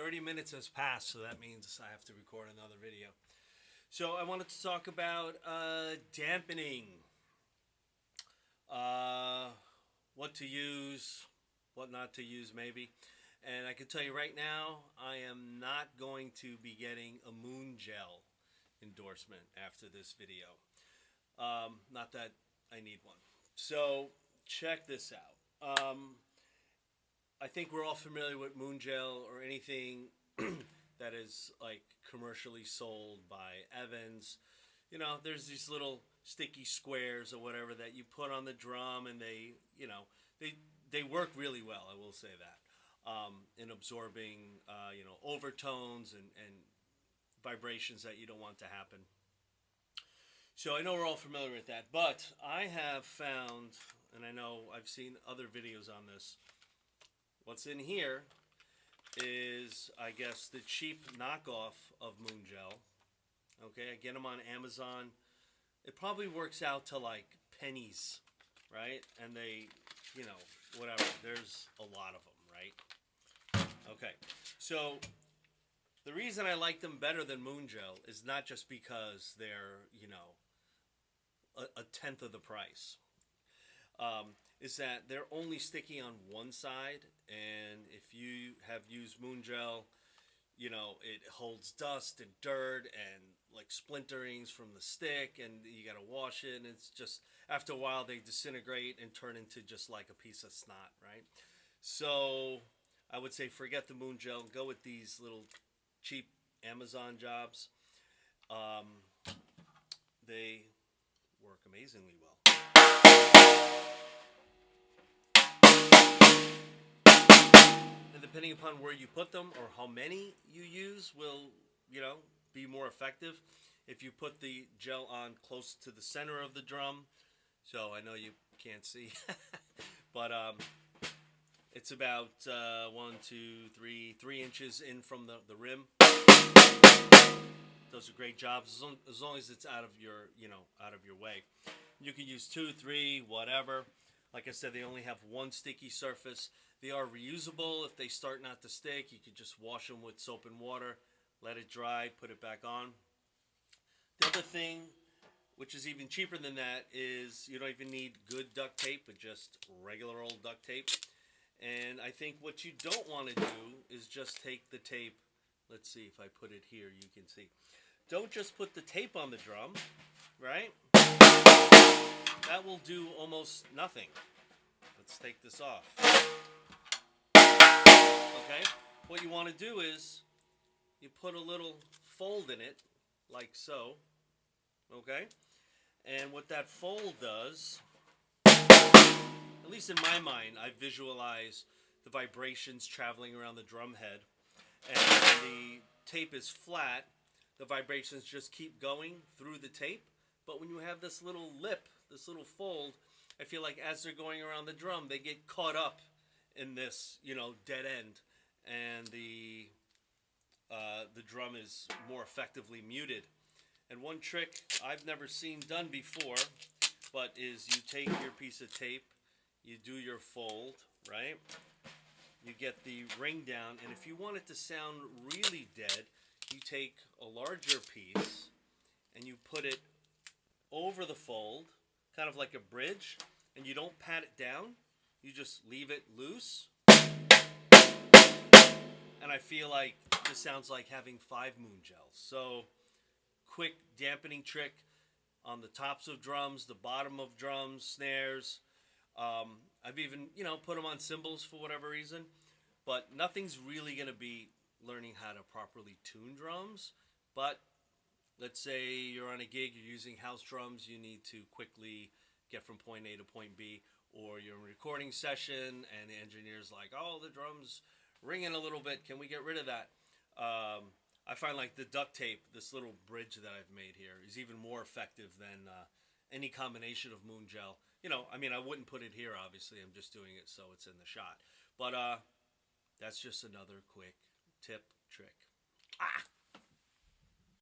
30 minutes has passed, so that means I have to record another video. So I wanted to talk about dampening. What to use, what not to use maybe. And I can tell you right now, I am not going to be getting a Moon Gel endorsement after this video. Not that I need one. So check this out. I think we're all familiar with Moon Gel or anything that is like commercially sold by Evans. You know, there's these little sticky squares or whatever that you put on the drum, and they work really well. I will say that in absorbing overtones and vibrations that you don't want to happen. So I know we're all familiar with that, but I have found, and I know I've seen other videos on this. What's in here is, I guess, the cheap knockoff of Moon Gel. Okay, I get them on Amazon. It probably works out to like pennies, right? And they, whatever. There's a lot of them, right? Okay, so the reason I like them better than Moon Gel is not just because they're, a tenth of the price. Is that they're only sticky on one side, and if you have used Moon Gel, it holds dust and dirt and like splinterings from the stick, and you gotta wash it, and it's just, after a while they disintegrate and turn into just like a piece of snot, right? So I would say forget the Moon Gel, go with these little cheap Amazon jobs. They work amazingly well. And depending upon where you put them or how many you use will, be more effective. If you put the gel on close to the center of the drum, so I know you can't see, but it's about 3 inches in from the rim. Does a great job as long as it's out of your way. You can use 2, 3, whatever. Like I said, they only have one sticky surface. They are reusable. If they start not to stick, you could just wash them with soap and water, let it dry, put it back on. The other thing, which is even cheaper than that, is you don't even need good duct tape, but just regular old duct tape. And I think what you don't want to do is just take the tape. Let's see if I put it here, you can see. Don't just put the tape on the drum, right? That will do almost nothing. Let's take this off. Okay? What you want to do is you put a little fold in it, like so. Okay? And what that fold does, at least in my mind, I visualize the vibrations traveling around the drum head. And when the tape is flat, the vibrations just keep going through the tape. But when you have this little lip, this little fold, I feel like as they're going around the drum, they get caught up in this, dead end. And the drum is more effectively muted. And one trick I've never seen done before, but is you take your piece of tape, you do your fold, right? You get the ring down, and if you want it to sound really dead, you take a larger piece and you put it over the fold, kind of like a bridge, and you don't pat it down, you just leave it loose. And I feel like this sounds like having 5 Moon Gels. So, quick dampening trick on the tops of drums, the bottom of drums, snares. I've even, put them on cymbals for whatever reason. But nothing's really going to be learning how to properly tune drums. But let's say you're on a gig, you're using house drums, you need to quickly get from point A to point B. Or you're in a recording session and the engineer's like, oh, the drum's ringing a little bit, can we get rid of that? I find like the duct tape, this little bridge that I've made here, is even more effective than any combination of Moon Gel. I wouldn't put it here, obviously. I'm just doing it so it's in the shot. But that's just another quick tip, trick.